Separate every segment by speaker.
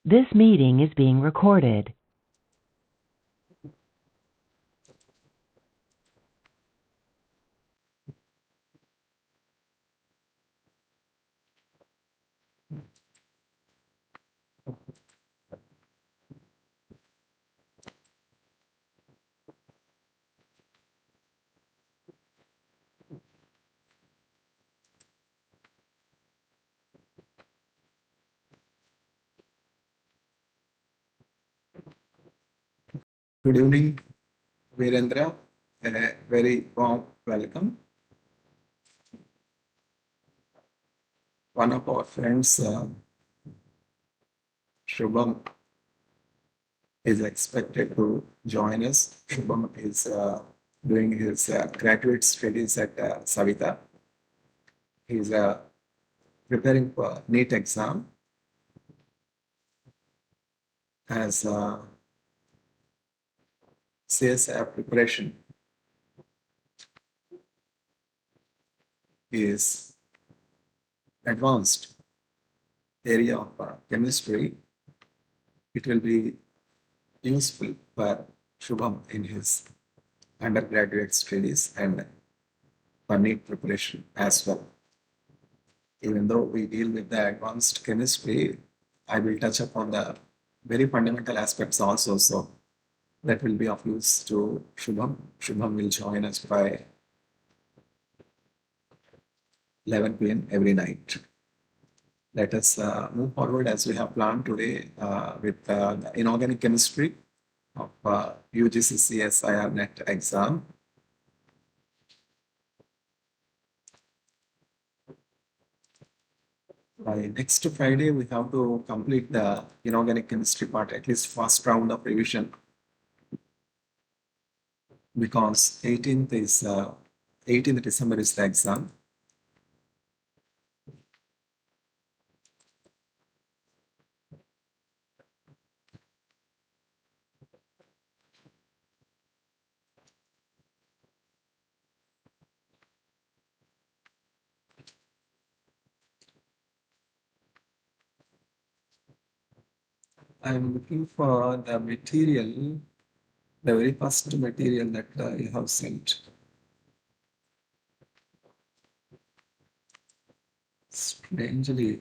Speaker 1: This meeting is being recorded.
Speaker 2: Good evening, Virendra. A very warm welcome. One of our friends, Shubham, is expected to join us. Shubham is doing his graduate studies at Savita. He's preparing for NEET exam as CSIR preparation is advanced area of chemistry. It will be useful for Shubham in his undergraduate studies and for NEET preparation as well. Even though we deal with the advanced chemistry, I will touch upon the very fundamental aspects also. So that will be of use to Shubham. Shubham will join us by 11 p.m. every night. Let us move forward as we have planned today with the inorganic chemistry of UGC CSIR NET exam. By next Friday, we have to complete the inorganic chemistry part, at least first round of revision, because 18th December is the exam. I'm looking for the material, the very first material that you have sent. Strangely,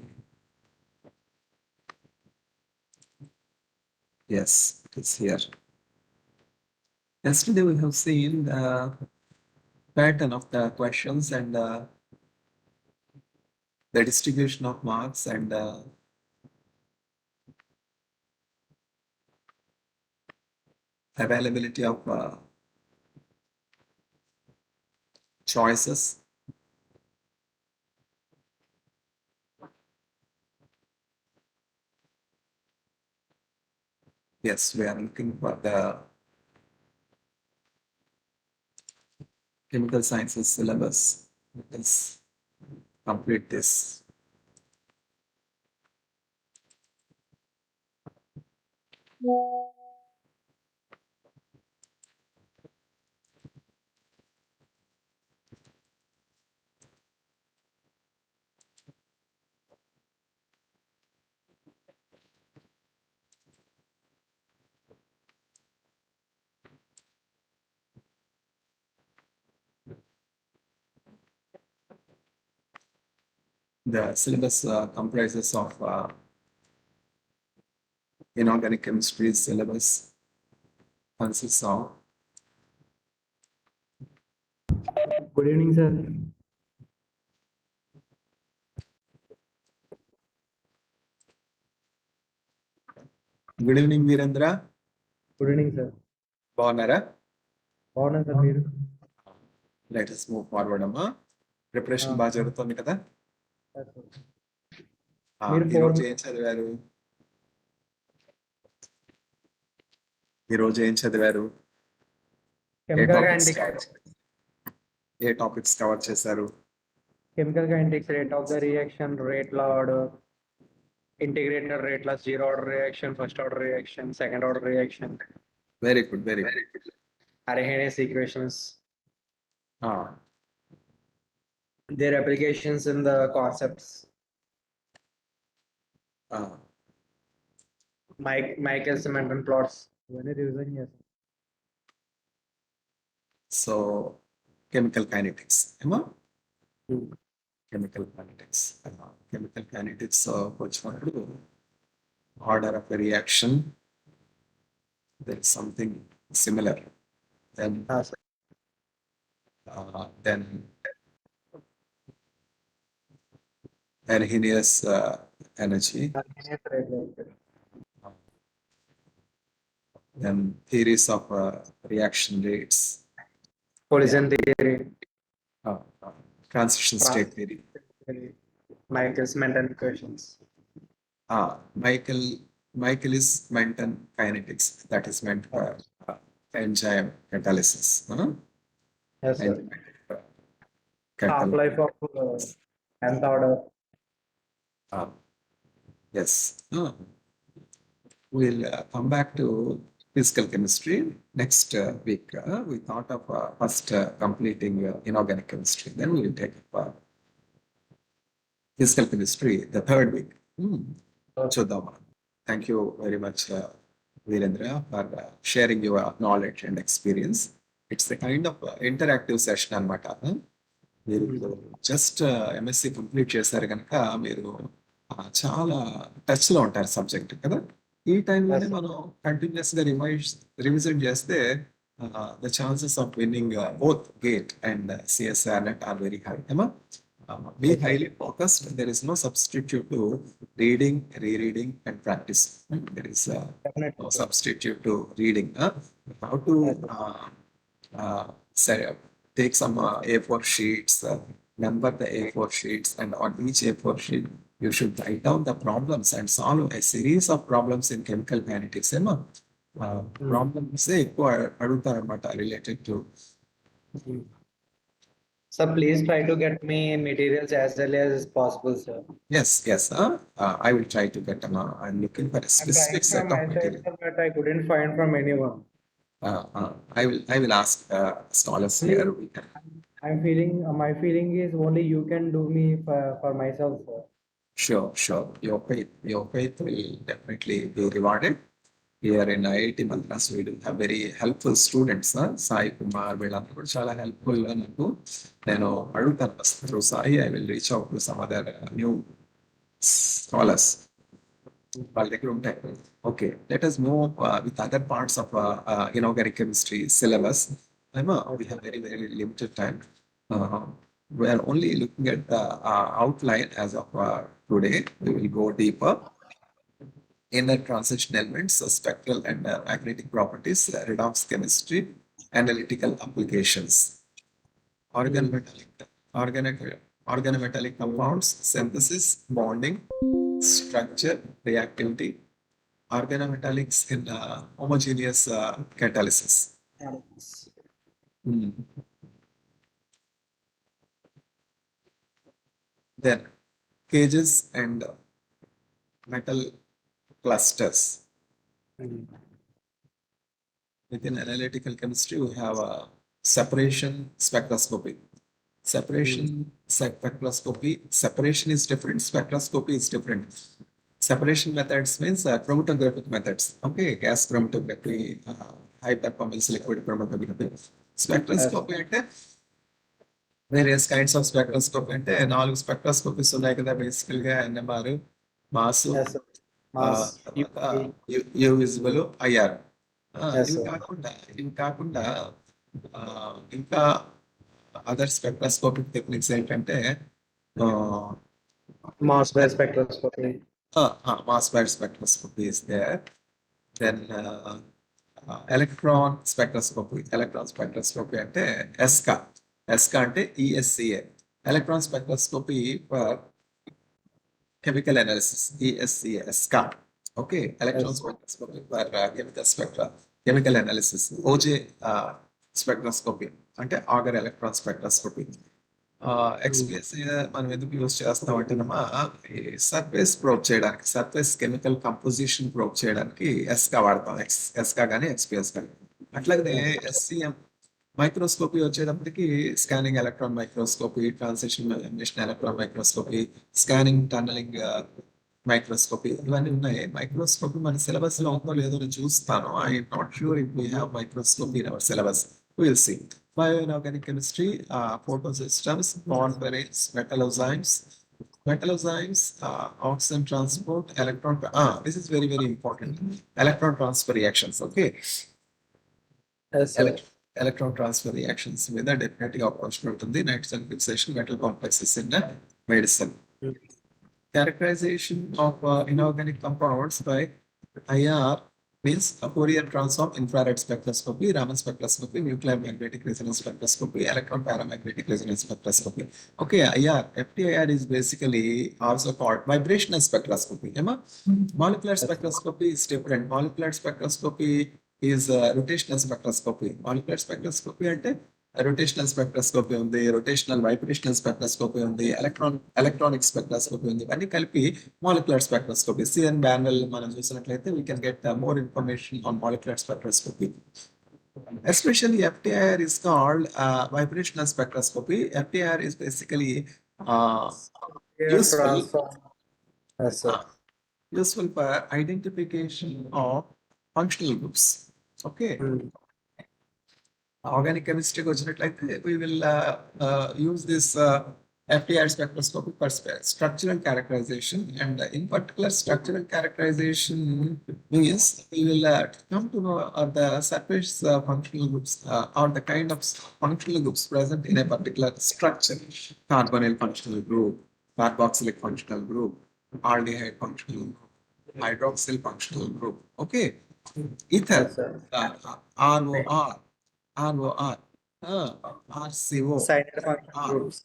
Speaker 2: yes, it is here. Yesterday we have seen the pattern of the questions and the distribution of marks and availability of choices. Yes, we are looking for the chemical sciences syllabus. Let us complete this. The syllabus comprises of inorganic chemistry syllabus consists of
Speaker 3: Good evening, sir.
Speaker 2: Good evening Virendra.
Speaker 3: Good evening, sir.
Speaker 2: బాగున్నారా?
Speaker 3: బాగున్నాను sir మీరు.
Speaker 2: Let us move forward అమ్మా. Preparation బాగా జరుగుతుంది కదా? ఈరోజు ఏం చదివారు? ఈరోజు ఏం చదివారు? ఏ టాపిక్స్ కవర్ చేశారు?
Speaker 3: Chemical kinetics, rate of the reaction, rate law order, integrated rate law, zero order reaction, first order reaction, second order reaction,
Speaker 2: very good, very good.
Speaker 3: Arrhenius equations, their applications in the concepts. Michael's Menten plots ఇవన్నీ revision చేస్తాం.
Speaker 2: So chemical kinetics, ఏమో chemical kinetics. Chemical kinetics వచ్చినప్పుడు order of a reaction, there is something similar. Then then Arrhenius energy, then theories of reaction rates,
Speaker 3: Collision theory,
Speaker 2: transition state theory.
Speaker 3: Michael's Menten equations.
Speaker 2: Michaelis Menten kinetics, that is meant for enzyme catalysis.
Speaker 3: Yes, sir. Half-life of nth order.
Speaker 2: Yes. We'll come back to physical chemistry next week. We thought of first completing inorganic chemistry. Then we will take up physical chemistry the third week. Chodama. Thank you very much, Virendra, for sharing your knowledge and experience. It's a kind of interactive session అనమాట. మీరు just MSc complete చేశారు కనుక మీరు చాలా touch లో ఉంటారు subject కదా. ఈ టైంలోనే మనం కంటిన్యూస్ గా రివిజన్ చేస్తే the chances of winning both GATE and CSIR NET are very high. Be highly focused. There is no substitute to reading, rereading, and practice. There is no substitute to reading. How to take some A4 sheets, number the A4 sheets, and on each A4 sheet, you should write down the problems and solve a series of problems in chemical kinetics. Problems ఎక్కువ అడుగుతారు అన్నమాట related to.
Speaker 3: So please try to get me materials as early as possible, sir.
Speaker 2: Yes. I will try to get them. I'm looking for a specific set of material.
Speaker 3: But I couldn't find from anyone.
Speaker 2: I will ask scholars here.
Speaker 3: My feeling is only you can do me for myself, sir.
Speaker 2: Sure. Your faith will definitely be rewarded. Here in IIT Madras, we do have very helpful students. Sai Kumar, వీళ్ళందరూ కూడా చాలా helpful గా నాకు నేను అడుగుతాను first through Sai. I will reach out to some other new scholars. వాళ్ళ దగ్గర ఉంటాయి. Okay, let us move with other parts of inorganic chemistry syllabus. We have very limited time. We are only looking at the outline as of today. We will go deeper. Inner transition elements, spectral and magnetic properties, redox chemistry, analytical applications, organometallic compounds, synthesis, bonding, structure, reactivity, organometallics in homogeneous catalysis. Then cages and metal clusters. Within analytical chemistry, we have a separation spectroscopy. Separation is different, spectroscopy is different. Separation methods means chromatographic methods. Okay, gas chromatography, high performance liquid chromatography. Spectroscopy అంటే various kinds of spectroscopy అంటే 4 స్పెక్ట్రోస్కోపీస్ ఉన్నాయి కదా బేసికల్ గా NMR, mass, visible, IR. ఇవి కాకుండా ఇంకా other spectroscopic techniques ఏంటంటే
Speaker 3: mass band spectroscopy.
Speaker 2: Mass band spectroscopy is there. Then electron spectroscopy. Electron spectroscopy అంటే ESCA అంటే ESCA. Electron spectroscopy for chemical analysis. ESCA. Okay, electron spectroscopy for chemical analysis. OJ spectroscopy అంటే auger electron spectroscopy. XPS మనం ఎందుకు use చేస్తామంటే surface probe చేయడానికి, surface chemical composition probe చేయడానికి ఎస్కా వాడతాం. ఎస్కా కానీ XPS కానీ. అట్లాగే SCM మైక్రోస్కోపీ వచ్చేటప్పటికి scanning electron microscopy, transition emission electron microscopy, scanning tunnelling microscopy ఇవన్నీ ఉన్నాయి. మైక్రోస్కోపీ మన సిలబస్ లో ఉందో లేదో నేను చూస్తాను. I'm not sure if we have microscopy in our syllabus. Will see. Bioinorganic chemistry, photo systems, polymerases, metallozymes, oxygen transport, this is very, very important. Electron transfer reactions, okay?
Speaker 3: Yes, sir.
Speaker 2: Electron transfer reactions with a definitely opportunity to the nitrogen fixation metal complexes in the medicine. Characterization of inorganic compounds by IR means a Fourier transform, infrared spectroscopy, Raman spectroscopy, nuclear magnetic resonance spectroscopy, electron paramagnetic resonance spectroscopy. Okay, IR, FTIR is basically also called vibrational spectroscopy. Molecular spectroscopy is different. Molecular spectroscopy is rotational spectroscopy. Molecular spectroscopy అంటే rotational spectroscopy ఉంది, rotational vibrational spectroscopy ఉంది, electronic spectroscopy ఉంది. ఇవన్నీ కలిపి molecular spectroscopy. CN panel మనం చూసినట్లయితే we can get more information on molecular spectroscopy. Especially FTIR is called vibrational spectroscopy. FTIR is basically useful.
Speaker 3: Yes, sir.
Speaker 2: Useful for identification of functional groups. Okay. Organic chemistry వచ్చినట్లయితే we will use this FTIR spectroscopy for structural characterization, and in particular structural characterization means we will come to know the surface functional groups or the kind of functional groups present in a particular structure. Carbonyl functional group, carboxylic functional group, aldehyde functional group, hydroxyl functional group. Okay. Ether,
Speaker 3: Yes, sir.
Speaker 2: ROR, ROR, RCO,
Speaker 3: Cyanide functional groups.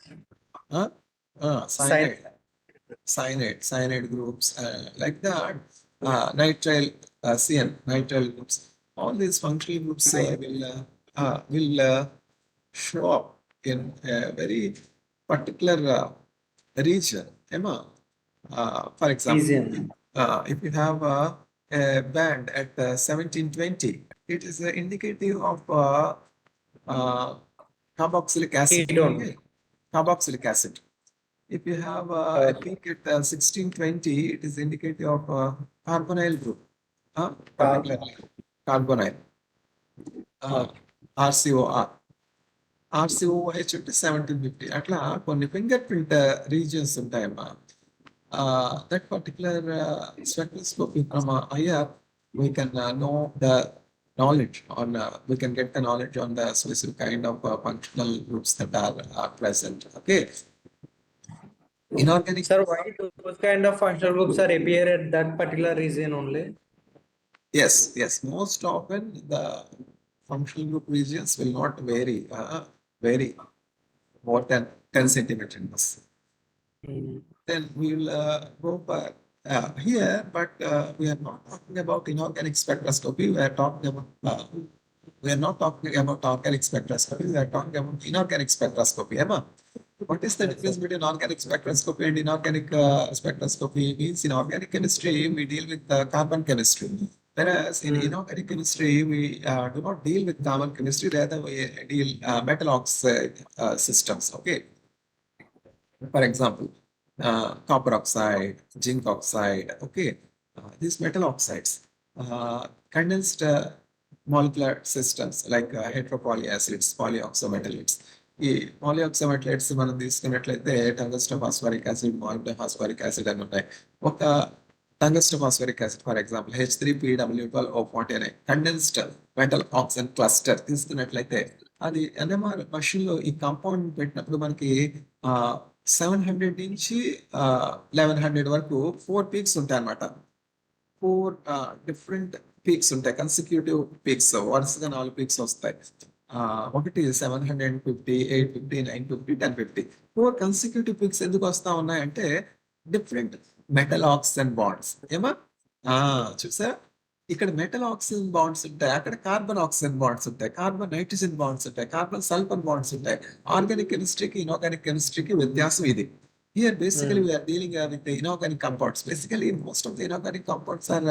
Speaker 2: cyanide groups, like that. Nitrile, CN, nitrile groups. All these functional groups will show up in a very particular region. For example, if you have a band at 1720, it is indicative of carboxylic acid.
Speaker 3: Ketone.
Speaker 2: Carboxylic acid. If you have a peak at 1620, it is indicative of carbonyl group, particularly carbonyl. RCOR. RCOH అంటే 1750. అట్లా కొన్ని fingerprint regions ఉంటాయమ్మా. That particular spectroscopy from IR, we can know the knowledge on, we can get the knowledge on the specific kind of functional groups that are present. Okay. Inorganic.
Speaker 3: Sir, why those kind of functional groups are appear at that particular region only?
Speaker 2: Yes. Most often the functional group regions will not vary more than 10 centimeters. Then we will go for here, but we are not talking about inorganic spectroscopy. We are not talking about organic spectroscopy. We are talking about inorganic spectroscopy. What is the difference between organic spectroscopy and inorganic spectroscopy? Means in organic chemistry, we deal with carbon chemistry. Whereas in inorganic chemistry, we do not deal with carbon chemistry, rather we deal metal oxide systems. Okay. For example, copper oxide, zinc oxide. Okay. These metal oxides, condensed molecular systems like heteropolyacids, polyoxometallides. ఈ పాలిఆక్సోమెటలైట్స్ మనం తీసుకున్నట్లయితే tungsten phosphoric acid, molybdenum phosphoric acid అని ఉంటాయి. ఒక tungsten phosphoric acid for example H3PW12O49 condensed metal oxide cluster తీసుకున్నట్లయితే అది NMR machine లో ఈ కాంపౌండ్ పెట్టినప్పుడు మనకి 700 నుంచి 1100 వరకు 4 పీక్స్ ఉంటాయి అన్నమాట. 4 డిఫరెంట్ పీక్స్ ఉంటాయి, కన్సిక్యూటివ్ పీక్స్, వరుసగా 4 పీక్స్ వస్తాయి. ఒకటి 750, 850, 950, 1050. 4 కన్సిక్యూటివ్ పీక్స్ ఎందుకు వస్తా ఉన్నాయంటే డిఫరెంట్ మెటల్ ఆక్సిజన్ బాండ్స్. చూసా, ఇక్కడ మెటల్ ఆక్సిజన్ బాండ్స్ ఉంటాయి, అక్కడ కార్బన్ ఆక్సిజన్ బాండ్స్ ఉంటాయి, కార్బన్ నైట్రోజన్ బాండ్స్ ఉంటాయి, కార్బన్ సల్ఫర్ బాండ్స్ ఉంటాయి. ఆర్గానిక్ కెమిస్ట్రీకి ఇనార్గానిక్ కెమిస్ట్రీకి వ్యత్యాసం ఇది. Here basically we are dealing with the inorganic compounds. Basically most of the inorganic compounds are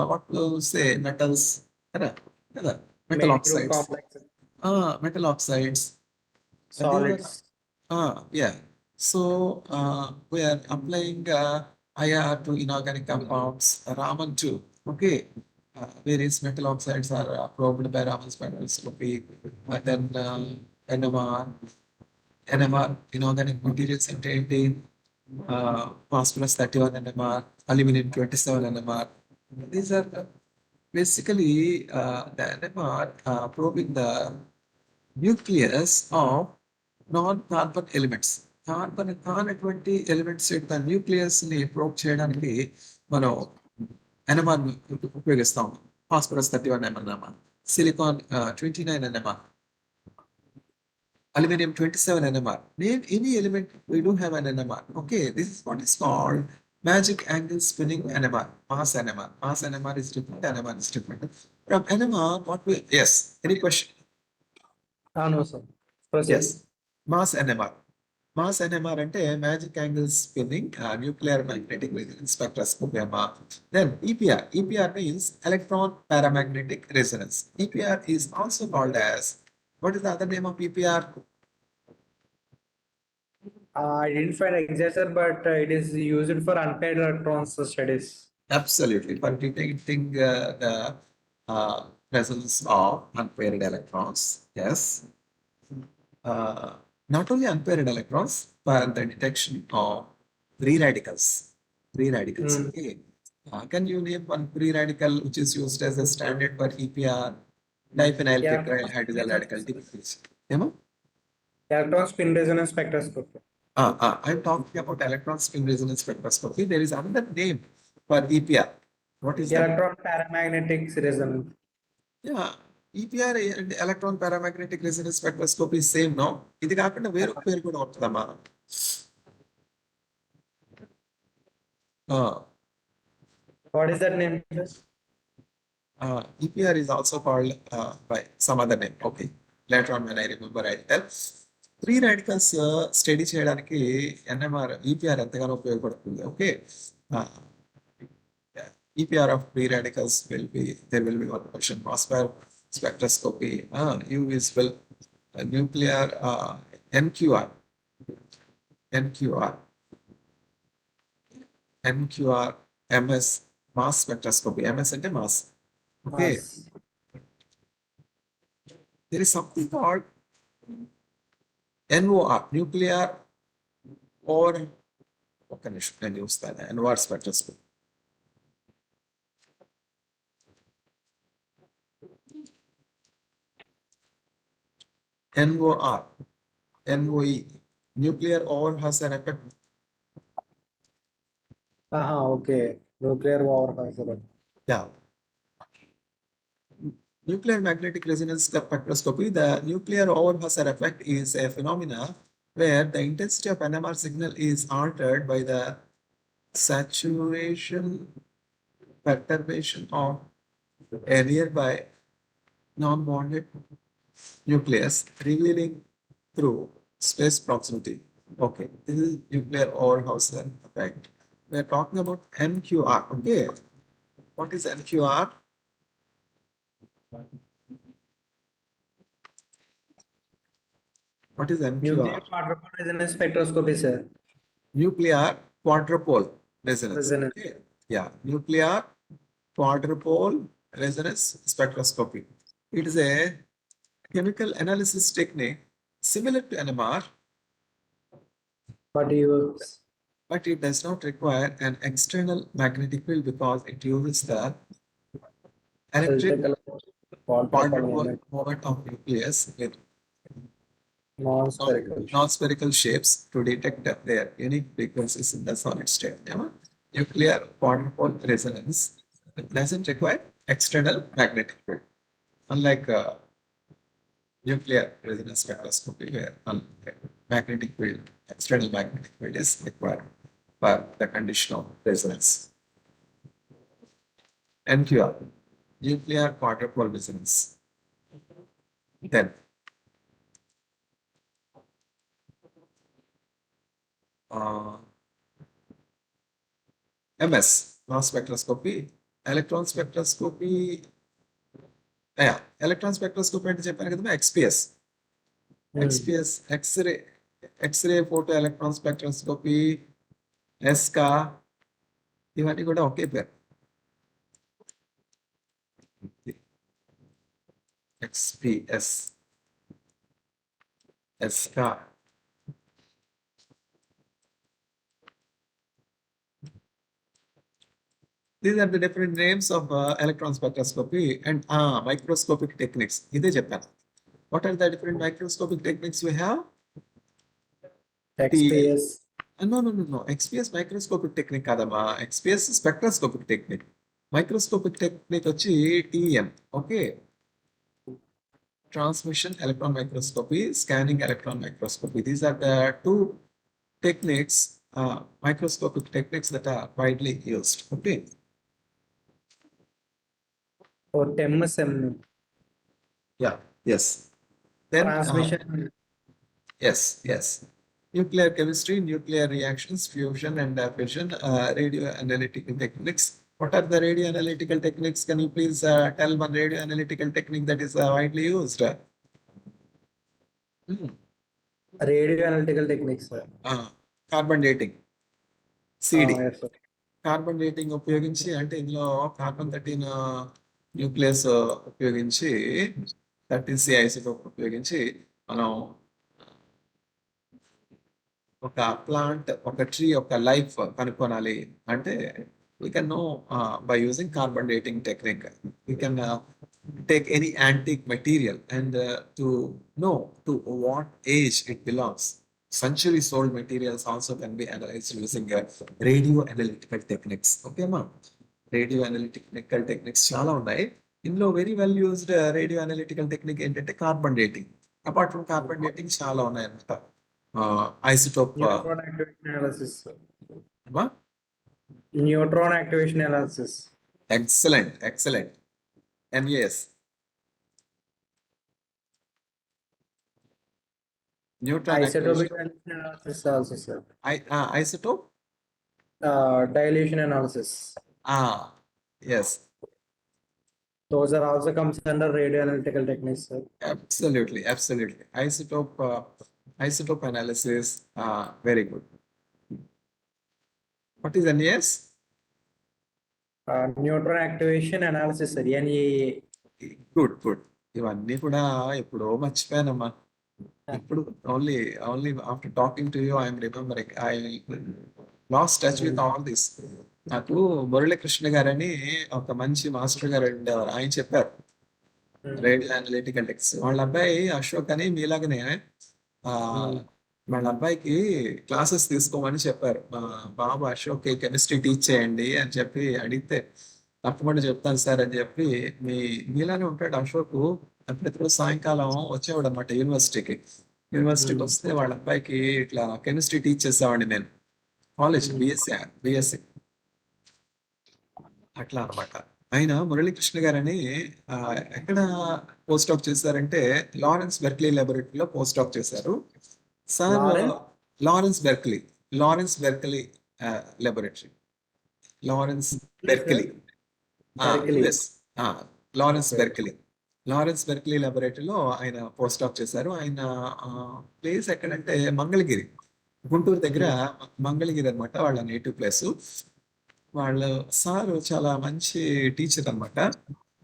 Speaker 2: what to say, metals, metal oxides. Metal oxides.
Speaker 3: Solids.
Speaker 2: Yeah. So we are applying IR to inorganic compounds, Raman 2. Okay. Various metal oxides are probed by Raman spectroscopy. Then NMR, inorganic materials contained in phosphorus 31 NMR, aluminum 27 NMR. These are basically the NMR probing the nucleus of non-carbon elements. Carbon కానటువంటి elements యొక్క nucleus ని probe చేయడానికి మనం NMR ఉపయోగిస్తాం. Phosphorus 31 NMR, silicon 29 NMR, aluminum 27 NMR. Name any element we do have an NMR. Okay, this is what is called magic angle spinning NMR, mass NMR. Mass NMR is different, NMR is different. From NMR, what we, yes, any question?
Speaker 3: No, sir. Proceed.
Speaker 2: Yes, mass NMR. Mass NMR అంటే magic angle spinning nuclear magnetic resonance spectroscopy అమ్మా. Then EPR. EPR means electron paramagnetic resonance. EPR is also called as, what is the other name of EPR?
Speaker 3: I didn't find exact, sir, but it is used for unpaired electrons studies.
Speaker 2: Absolutely, for detecting the presence of unpaired electrons. Yes. Not only unpaired electrons, but the detection of free radicals. Free radicals.
Speaker 3: Hmm.
Speaker 2: Okay. Can you name one free radical which is used as a standard for EPR? Diphenyl
Speaker 3: Yeah.
Speaker 2: tetrahyl hydrogen radical difference. Emma?
Speaker 3: Electron spin resonance spectroscopy.
Speaker 2: I'm talking about electron spin resonance spectroscopy. There is another name for EPR. What is that?
Speaker 3: Electron paramagnetic resonance.
Speaker 2: Yeah, EPR and electron paramagnetic resonance spectroscopy is same now. ఇది కాకుండా వేరొక పేరు కూడా ఉంటుందమ్మా.
Speaker 3: What is that name?
Speaker 2: EPR is also called by some other name. Okay, later on when I remember I'll tell. Free radicals study చేయడానికి NMR EPR ఎంతగానో ఉపయోగపడుతుంది. Okay, EPR of free radicals will be, there will be one question, mass spectroscopy. U is well nuclear NQR, MS, mass spectroscopy. MS and mass. Okay.
Speaker 3: Mass.
Speaker 2: There is something called NOR, nuclear or what can I use that? NOR spectroscopy. NOR, NOE, nuclear or has an effect.
Speaker 3: Okay. Nuclear war hazard.
Speaker 2: Yeah. Nuclear magnetic resonance spectroscopy, the nuclear overhauser effect is a phenomena where the intensity of NMR signal is altered by the saturation perturbation of a nearby non-bonded nucleus, revealing through space proximity. Okay, this is nuclear overhauser effect. We are talking about NQR. Okay, what is NQR? What is
Speaker 3: Nuclear
Speaker 2: NQR?
Speaker 3: quadrupole resonance spectroscopy, sir.
Speaker 2: Nuclear quadrupole resonance.
Speaker 3: Resonance.
Speaker 2: Okay. Yeah, nuclear quadrupole resonance spectroscopy. It is a chemical analysis technique similar to NMR,
Speaker 3: But
Speaker 2: but it does not require an external magnetic field because it uses the electric quadrupole moment of nucleus with
Speaker 3: non-spherical.
Speaker 2: non-spherical shapes to detect their unique frequencies in the solid state. Nuclear quadrupole resonance doesn't require external magnetic field, unlike nuclear resonance spectroscopy, where magnetic field, external magnetic field is required for the condition of resonance. NQR, nuclear quadrupole resonance. Then MS, mass spectroscopy, electron spectroscopy. Yeah, electron spectroscopy అంటే చెప్పాను కదా XPS. XPS, X-ray photo electron spectroscopy, ESCA, ఇవన్నీ కూడా ఒకే పేరు. XPS, SCAR. These are the different names of electron spectroscopy and microscopic techniques. ఇదే చెప్పాను. What are the different microscopic techniques we have?
Speaker 3: XPS.
Speaker 2: No. XPS microscopic technique కాదమ్మా. XPS spectroscopic technique. Microscopic technique వచ్చి TEM. Okay. Transmission electron microscopy, scanning electron microscopy. These are the two techniques, microscopic techniques that are widely used. Okay.
Speaker 3: Or TEM.
Speaker 2: Yeah. Yes. Then
Speaker 3: Transmission.
Speaker 2: yes. Nuclear chemistry, nuclear reactions, fusion and fission, radio analytical techniques. What are the radio analytical techniques? Can you please tell one radio analytical technique that is widely used?
Speaker 3: Radio analytical techniques, sir.
Speaker 2: Carbon dating. CD.
Speaker 3: Yes, sir.
Speaker 2: Carbon dating ఉపయోగించి, అంటే ఇందులో carbon 13 nucleus ఉపయోగించి 13C isotope ఉపయోగించి మనం ఒక plant, ఒక tree యొక్క life కనుక్కోనాలి అంటే we can know by using carbon dating technique. We can take any antique material and to know to what age it belongs. Centuries old materials also can be analyzed using radio analytical techniques. Okay, ma? Radio analytical techniques చాలా ఉన్నాయి. ఇందులో very well used radio analytical technique ఏంటంటే carbon dating. Apart from carbon dating చాలా ఉన్నాయి అన్నమాట. Isotope
Speaker 3: Neutron activation analysis.
Speaker 2: అమ్మా.
Speaker 3: Neutron activation analysis.
Speaker 2: Excellent. NAS. Neutron
Speaker 3: Isotopic
Speaker 2: activation.
Speaker 3: analysis also, sir.
Speaker 2: Isotope?
Speaker 3: Dilution analysis.
Speaker 2: Yes.
Speaker 3: Those are also comes under radio analytical techniques, sir.
Speaker 2: Absolutely. Isotope analysis, very good. What is NAS?
Speaker 3: Neutron activation analysis, sir. NEA.
Speaker 2: Good. ఇవన్నీ కూడా ఎప్పుడో మర్చిపోయానమ్మా. ఇప్పుడు only after talking to you I'm remembering. I last touch with all this. నాకు మురళీకృష్ణ గారని ఒక మంచి master గారు ఉండేవారు. ఆయన చెప్పారు రేడియో అనలిటికల్ టెక్నిక్స్. వాళ్ళ అబ్బాయి అశోక్ అని మీలాగనే వాళ్ళ అబ్బాయికి క్లాసెస్ తీసుకోమని చెప్పారు. మా బాబు అశోక్ కెమిస్ట్రీ టీచ్ చేయండి అని చెప్పి అడిగితే తప్పకుండా చెప్తాను సార్ అని చెప్పి, మీలానే ఉంటాడు అశోక్. ప్రతిరోజు సాయంకాలం వచ్చేవాడు అనమాట యూనివర్సిటీకి వస్తే వాళ్ళ అబ్బాయికి ఇట్లా కెమిస్ట్రీ టీచ్ చేసేవాడిని నేను. కాలేజ్ బిఎస్సి అట్లా అనమాట. ఆయన మురళీకృష్ణ గారని ఎక్కడ పోస్ట్ డాక్ చేశారంటే లారెన్స్ బెర్క్లీ లాబొరేటరీలో పోస్ట్ డాక్ చేశారు sir. Lawrence Berkeley laboratory. Lawrence Berkeley లాబొరేటరీలో ఆయన పోస్ట్ డాక్ చేశారు. ఆయన ప్లేస్ ఎక్కడంటే మంగళగిరి, గుంటూరు దగ్గర మంగళగిరి అనమాట వాళ్ళ నేటివ్ ప్లేస్. వాళ్ళ సార్ చాలా మంచి టీచర్ అనమాట.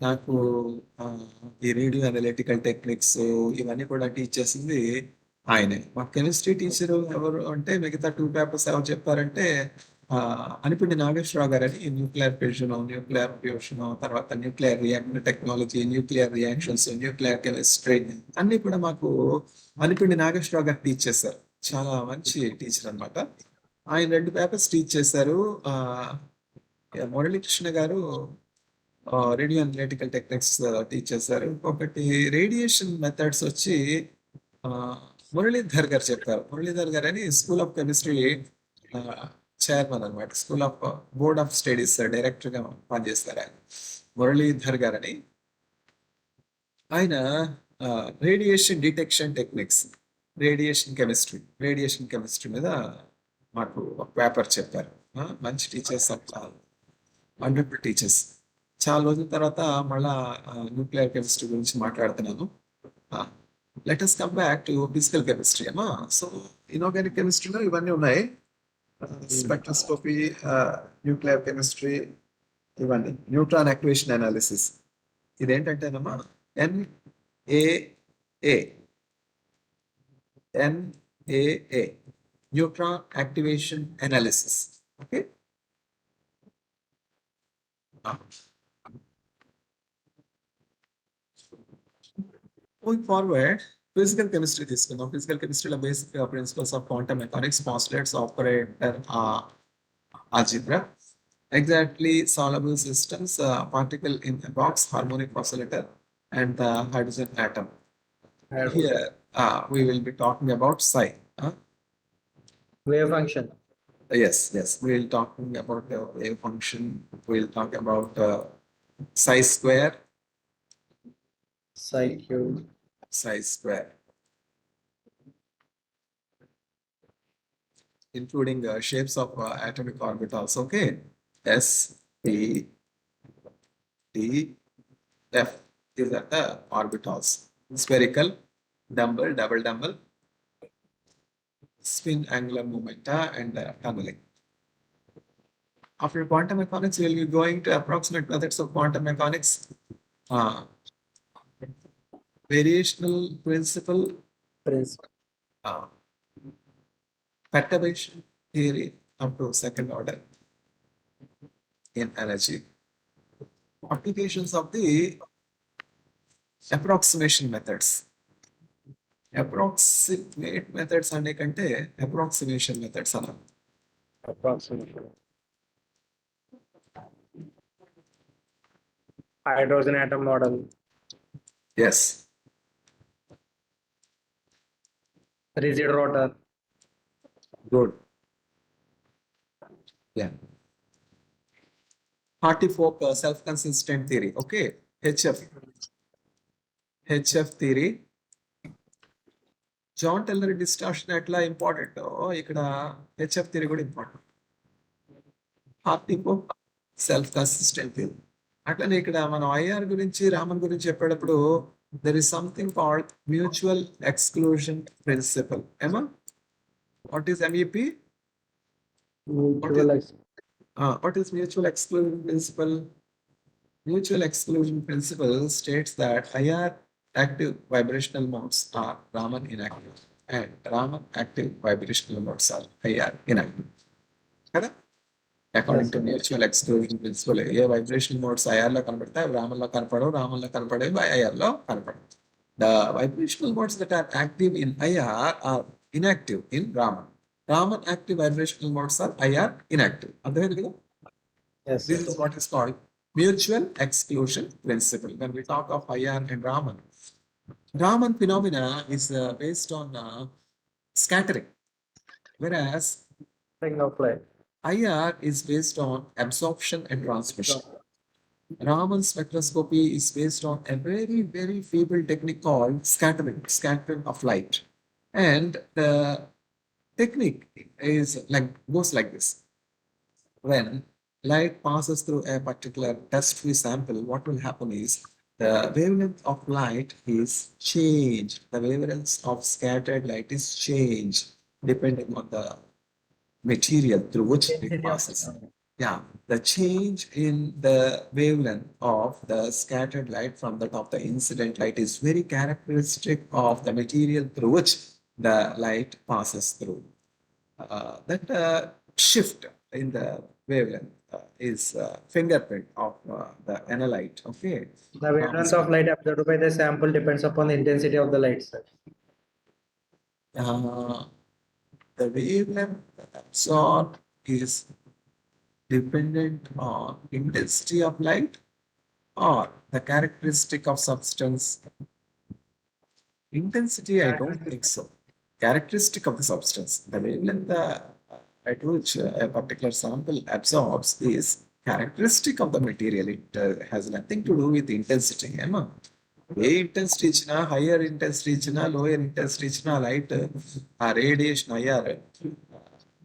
Speaker 2: నాకు ఈ రేడియో అనలిటికల్ టెక్నిక్స్ ఇవన్నీ కూడా టీచ్ చేసింది ఆయనే. మా కెమిస్ట్రీ టీచర్ ఎవరు అంటే మిగతా 2 పేపర్స్ ఎవరు చెప్పారంటే అనిపిండి నాగేశ్వరరావు గారని న్యూక్లియర్ ఫిషన్, న్యూక్లియర్ ఫ్యూషన్, తర్వాత nuclear reactor technology, nuclear reactions, nuclear chemistry అన్ని కూడా మాకు అనిపిండి నాగేశ్వరరావు గారు టీచ్ చేశారు. చాలా మంచి టీచర్ అనమాట. ఆయన 2 పేపర్స్ టీచ్ చేశారు. మురళీకృష్ణ గారు రేడియో అనలిటికల్ టెక్నిక్స్ టీచ్ చేశారు. ఇంకొకటి రేడియేషన్ మెథడ్స్ వచ్చి మురళీధర్ గారు చెప్పారు. మురళీధర్ గారు అని స్కూల్ ఆఫ్ కెమిస్ట్రీ చైర్మన్ అనమాట. School of board of studies director గా పనిచేస్తారు ఆయన, మురళీధర్ గారని. ఆయన radiation detection techniques, radiation chemistry మీద మాకు ఒక పేపర్ చెప్పారు. మంచి టీచర్స్, వండర్ఫుల్ టీచర్స్. చాలా రోజుల తర్వాత మళ్ళా న్యూక్లియర్ కెమిస్ట్రీ గురించి మాట్లాడుతున్నాను. Let us come back to physical chemistry అమ్మా. సో ఇనార్గానిక్ కెమిస్ట్రీలో ఇవన్నీ ఉన్నాయి. స్పెక్ట్రోస్కోపీ, న్యూక్లియర్ కెమిస్ట్రీ, ఇవన్నీ న్యూట్రాన్ యాక్టివేషన్ అనాలిసిస్. ఇదేంటంటేనమ్మా NAA NAA neutron activation analysis. Okay. Moving forward, physical chemistry తీసుకుందాం. ఫిజికల్ కెమిస్ట్రీలో basic principles of quantum mechanics, postulates, operator, algebra, exactly soluble systems, particle in a box, harmonic oscillator, and the hydrogen atom. Here, we will be talking about psi.
Speaker 3: Wave function.
Speaker 2: Yes, we'll talking about the wave function. We'll talk about psi square,
Speaker 3: Psi cube.
Speaker 2: psi square, including shapes of atomic orbitals. Okay, S, P, D, F. These are the orbitals. Spherical, double dumbbell, spin angular momenta, and tunneling. After quantum mechanics, we will be going to approximate methods of quantum mechanics, variational principle, perturbation theory up to second order in energy. Applications of the approximation methods. Approximate methods అనే కంటే approximation methods అన్న.
Speaker 3: Approximation. Hydrogen atom model.
Speaker 2: Yes.
Speaker 3: Rigid rotor.
Speaker 2: Good. Yeah. Hartree-Fock self-consistent theory. Okay. HF theory. Jahn Teller distortion ఎట్లా important, ఇక్కడ HF theory కూడా important. Hartree Fock self consistent theory. అట్లనే ఇక్కడ మనం IR గురించి, రామన్ గురించి చెప్పేటప్పుడు there is something called mutual exclusion principle. ఏమా, what is MEP? What is mutual exclusion principle? Mutual exclusion principle states that IR active vibrational modes are Raman inactive and Raman active vibrational modes are IR inactive. Correct? According to mutual exclusion principle, A vibrational modes IR లో కనపడతాయి, Raman లో కనపడవు, Raman లో కనపడేవి IR లో కనపడవు. The vibrational modes that are active in IR are inactive in Raman. Raman active vibrational modes are IR inactive. అర్థమైంది కదా?
Speaker 3: Yes.
Speaker 2: This is what is called mutual exclusion principle. When we talk of IR and Raman phenomena is based on scattering, whereas
Speaker 3: Ring of light.
Speaker 2: IR is based on absorption and transmission. Raman spectroscopy is based on a very, very feeble technique called scattering of light. And the technique is goes like this. When light passes through a particular test-free sample, what will happen is the wavelength of light is changed. The wavelength of scattered light is changed depending on the material through which it passes. Yeah, the change in the wavelength of the scattered light from that of the incident light is very characteristic of the material through which the light passes through. That shift in the wavelength is fingerprint of the analyte. Okay.
Speaker 3: The wavelength of light observed by the sample depends upon the intensity of the light, sir.
Speaker 2: The wavelength absorbed is dependent on intensity of light or the characteristic of substance. Intensity, I don't think so. Characteristic of the substance. The wavelength at which a particular sample absorbs is characteristic of the material. It has nothing to do with intensity. Emma, A intensity ఇచ్చినా, higher intensity ఇచ్చినా, lower intensity ఇచ్చినా, light ఆ radiation అయ్యారు,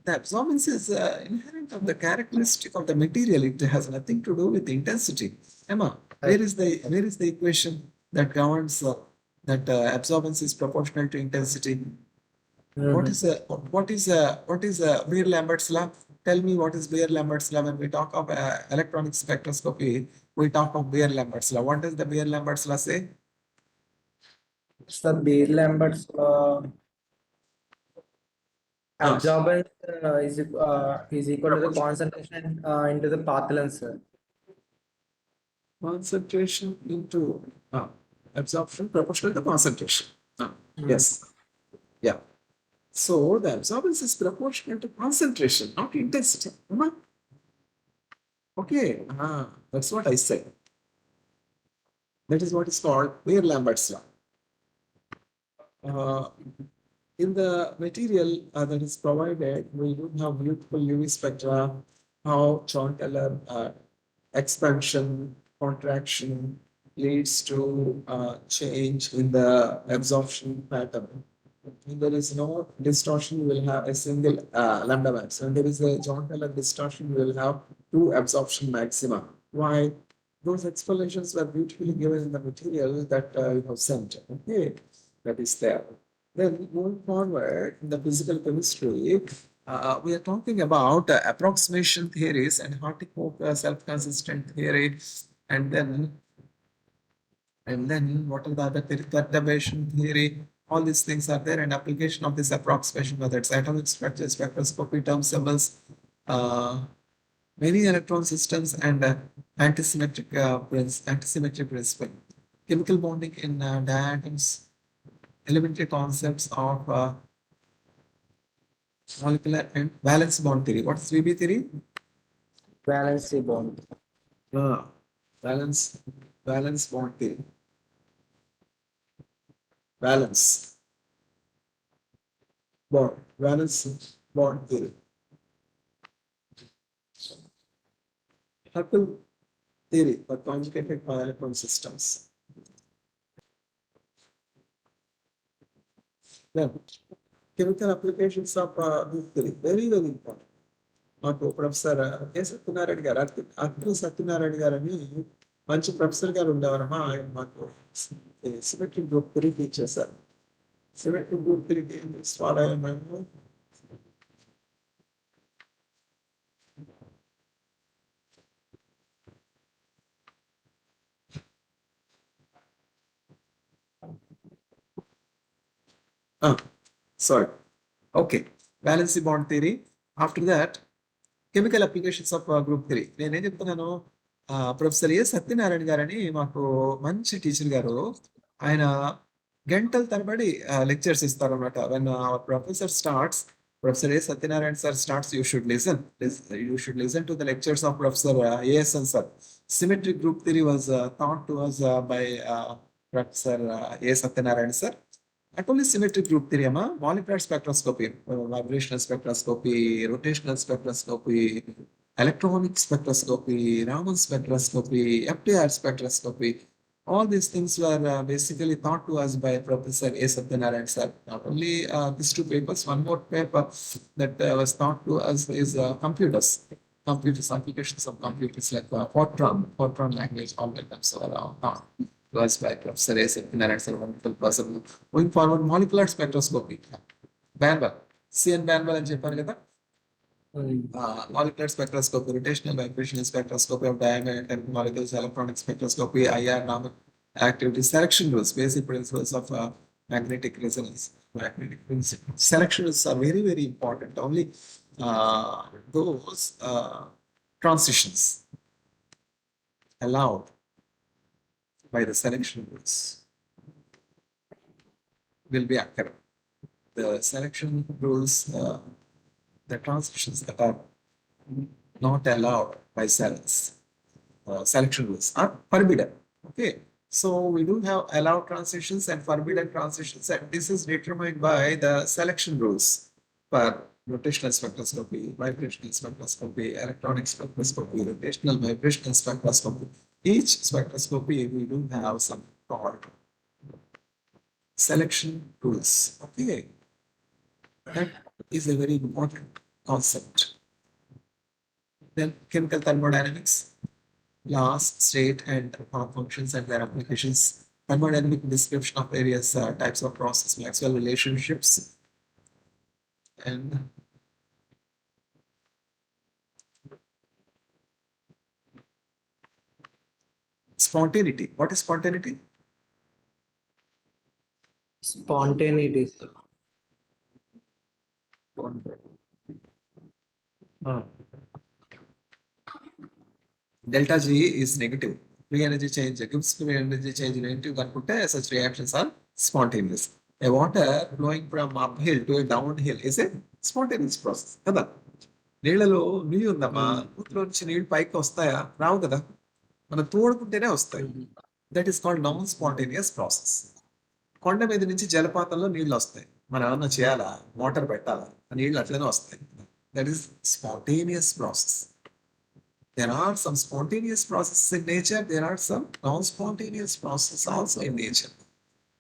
Speaker 2: the absorbance is inherent of the characteristic of the material. It has nothing to do with intensity. Emma, where is the equation that governs that absorbance is proportional to intensity? What
Speaker 3: Mhm.
Speaker 2: is a Beer-Lambert's law? Tell me what is Beer-Lambert's law. When we talk of electronic spectroscopy, we talk of Beer-Lambert's law. What does the Beer-Lambert's law say?
Speaker 3: It's the Beer-Lambert's
Speaker 2: Ah,
Speaker 3: absorbance is equal to the
Speaker 2: proportion.
Speaker 3: concentration into the path length, sir.
Speaker 2: Concentration into absorption proportional to concentration.
Speaker 3: Mm.
Speaker 2: Yes. Yeah. So the absorbance is proportional to concentration, not intensity. Okay. That's what I said. That is what is called Beer-Lambert's law. Uh, in the material that is provided, we do have beautiful UV spectra, how John-Teller expansion, contraction leads to change in the absorption pattern. When there is no distortion, you will have a single lambda max. When there is a John-Teller distortion, you will have two absorption maxima. Why? Those explanations were beautifully given in the material that you have sent. Okay, that is there. Then moving forward in the physical chemistry, we are talking about approximation theories and Hartree-Fock self-consistent theory, and then what are the other theory? Perturbation theory. All these things are there, and application of this approximation methods, atomic structure, spectroscopy, term symbols, uh, many electron systems, and antisymmetric principle, chemical bonding in diatoms, elementary concepts of molecular and valence bond theory. What is VB theory?
Speaker 3: Valency bond.
Speaker 2: Uh, valence, valence bond theory. Valence bond, valence bond theory. Hubble theory for conjugated electron systems. Then, chemical applications of this theory, very, very important. మాకు professor A Satyanarayana గారు అర్జున సత్యనారాయణ గారు అని మంచి professor గారు ఉండేవారమ్మా. ఆయన మాకు symmetric group theory teach చేశారు. Symmetric group theory follow అయ్యాం మేము. Sorry. Okay. Valency bond theory. After that, chemical applications of group three. నేనేం చెప్తున్నాను, ప్రొఫెసర్ ఏ సత్యనారాయణ గారు అని మాకు మంచి టీచర్ గారు. ఆయన గంటల తరబడి లెక్చర్స్ ఇస్తారు అనమాట. When our professor starts, professor A Satyanarayana sir starts, you should listen to the lectures of professor ASN sir. Symmetric group theory was taught to us by professor A Satyanarayana sir. Not only symmetric group theory, molecular spectroscopy, vibrational spectroscopy, rotational spectroscopy, electronic spectroscopy, Raman spectroscopy, FTIR spectroscopy. All these things were basically taught to us by Professor A. Satyanarayan sir. Not only these two papers, one more paper that was taught to us is computers. Computers, applications of computers like Fortran language, all that comes around. Was by Professor A. Satyanarayan sir, wonderful person. Going forward, molecular spectroscopy. Banwell. CN Banwell అని చెప్పాను కదా. Molecular spectroscopy, rotational vibrational spectroscopy of diamond molecules, electronic spectroscopy, IR normal activity, selection rules, basic principles of magnetic resonance. Magnetic principles. Selection rules are very, very important. Only those transitions allowed by the selection rules will be accurate. The selection rules, the transitions that are not allowed by selection rules are forbidden. Okay, so we do have allowed transitions and forbidden transitions, and this is determined by the selection rules for rotational spectroscopy, vibrational spectroscopy, electronic spectroscopy, rotational vibrational spectroscopy. Each spectroscopy we do have some called selection rules. Okay, that is a very important concept. Then chemical thermodynamics, laws, state and functions and their applications, thermodynamic description of various types of process, Maxwell relationships, and spontaneity. What is spontaneity?
Speaker 3: Spontaneity, sir.
Speaker 2: Delta G is negative. Free energy change gives free energy change negative అనుకుంటే such reactions are spontaneous. A water flowing from uphill to a downhill is a spontaneous process కదా. నీళ్ళలో నీళ్ళు ఉందమ్మా, ఊతిలో నుంచి నీళ్ళు పైకి వస్తాయా? రావు కదా, మనం తోడుకుంటేనే వస్తాయి. That is called non spontaneous process. కొండ మీద నుంచి జలపాతంలో నీళ్ళు వస్తాయి, మనం ఏమన్నా చేయాలా? మోటార్ పెట్టాలా? ఆ నీళ్ళు అట్లనే వస్తాయి. That is spontaneous process. There are some spontaneous processes in nature. There are some non-spontaneous processes also in nature.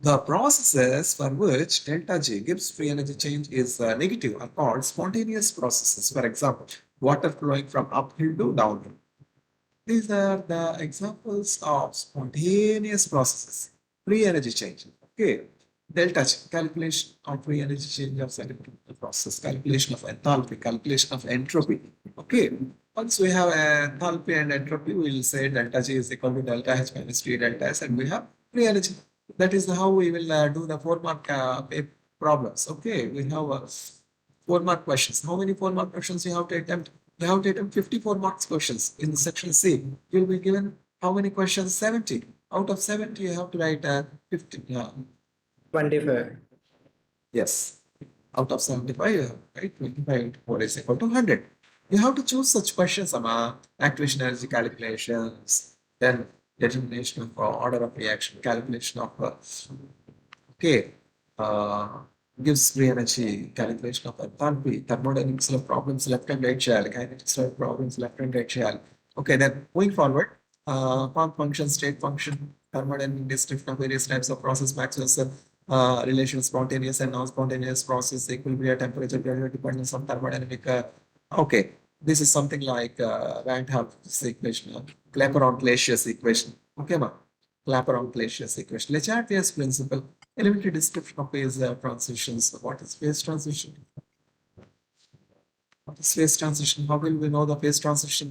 Speaker 2: The processes for which delta G gives free energy change is negative are called spontaneous processes. For example, water flowing from uphill to downhill. These are the examples of spontaneous processes. Free energy change. Okay. Delta G, calculation of free energy change of the process, calculation of enthalpy, calculation of entropy. Okay. Once we have enthalpy and entropy, we will say delta G is equal to delta H minus T delta S, and we have free energy. That is how we will do the 4-mark problems. Okay, we have 4-mark questions. How many 4-mark questions you have to attempt? You have to attempt 54 marks questions in section C. You will be given how many questions? 70. Out of 70, you have to write 50.
Speaker 3: 25.
Speaker 2: Yes. Out of 75, right? 25 into 4 is equal to 100. You have to choose such questions, activation energy calculations, then determination of order of reaction, calculation of gives free energy, calculation of enthalpy, thermodynamics of problems left and right shell, kinetics of problems left and right shell. Okay, then going forward, form function, state function, thermodynamic description of various types of process, Maxwell's relation, spontaneous and non-spontaneous process, equilibrium, temperature, pressure, dependence on thermodynamic. Okay, this is something like Van Helmholtz equation, Clapeyron-Clapeyron equation. Okay, ma. Clapeyron-Clapeyron equation. Lechartier's principle, elementary description of phase transitions. What is phase transition? What is phase transition? How will we know the phase transition?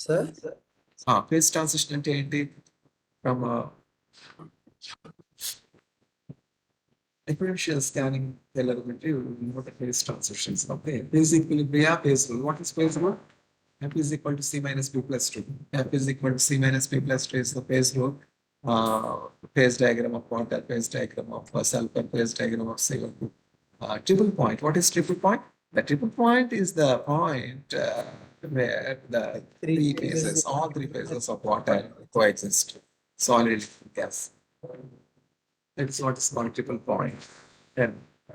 Speaker 3: Sir?
Speaker 2: Phase transition అంటే ఏంటి? From differential scanning telemetry, we know the phase transitions. Okay, phase equilibrium, phase rule. What is phase rule? F is equal to C minus P plus 2. F is equal to C minus P plus 2 is the phase rule. Phase diagram of water, phase diagram of sulfur, phase diagram of CO2. Triple point. What is triple point? The triple point is the point where the three phases, all three phases of water coexist. Solid, gas. That's what is called triple point. And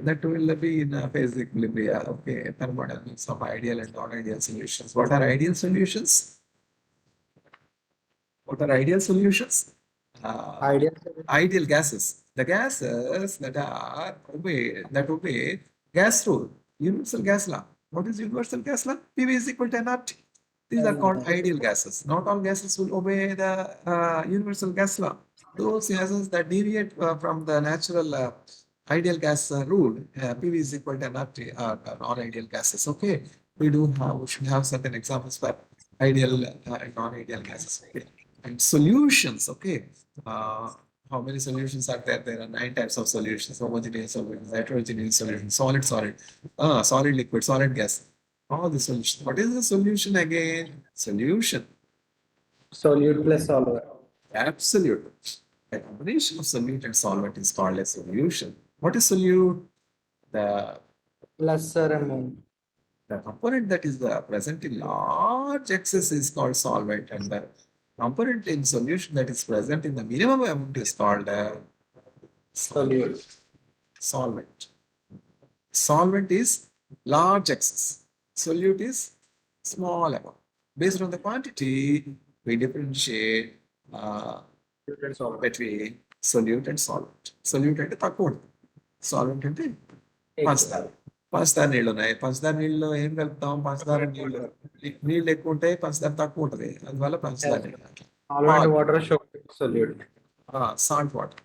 Speaker 2: that will be in a phase equilibrium. Okay, thermodynamics of ideal and non-ideal solutions. What are ideal solutions? What are ideal solutions? Ideal gases. The gases that obey gas rule, universal gas law. What is universal gas law? PV is equal to nRT. These are called ideal gases. Not all gases will obey the universal gas law. Those gases that deviate from the natural ideal gas rule, PV is equal to nRT, are non-ideal gases. Okay, we should have certain examples for ideal and non-ideal gases. Okay, and solutions. Okay, how many solutions are there? There are 9 types of solutions: homogeneous solutions, heterogeneous solutions, solid, solid, liquid, solid, gas. All the solutions. What is the solution again? Solution.
Speaker 3: Solute plus solver.
Speaker 2: Absolute. A combination of solute and solvent is called a solution. What is solute? The
Speaker 3: Lesser amount.
Speaker 2: The component that is present in large excess is called solvent, and the component in solution that is present in the minimum amount is called
Speaker 3: Solute.
Speaker 2: solvent. Solvent is large excess. Solute is small amount. Based on the quantity, we differentiate between solute and solvent. Solute అంటే తక్కువ ఉంటుంది, solvent అంటే పంచదార. పంచదార నీళ్ళు ఉన్నాయి, పంచదార నీళ్ళలో ఏం కలుపుతాం? పంచదార నీళ్ళు ఎక్కువ ఉంటాయి, పంచదార తక్కువ ఉంటుంది, అందువల్ల పంచదార నీళ్ళు.
Speaker 3: Solvent water should be solute.
Speaker 2: Salt water.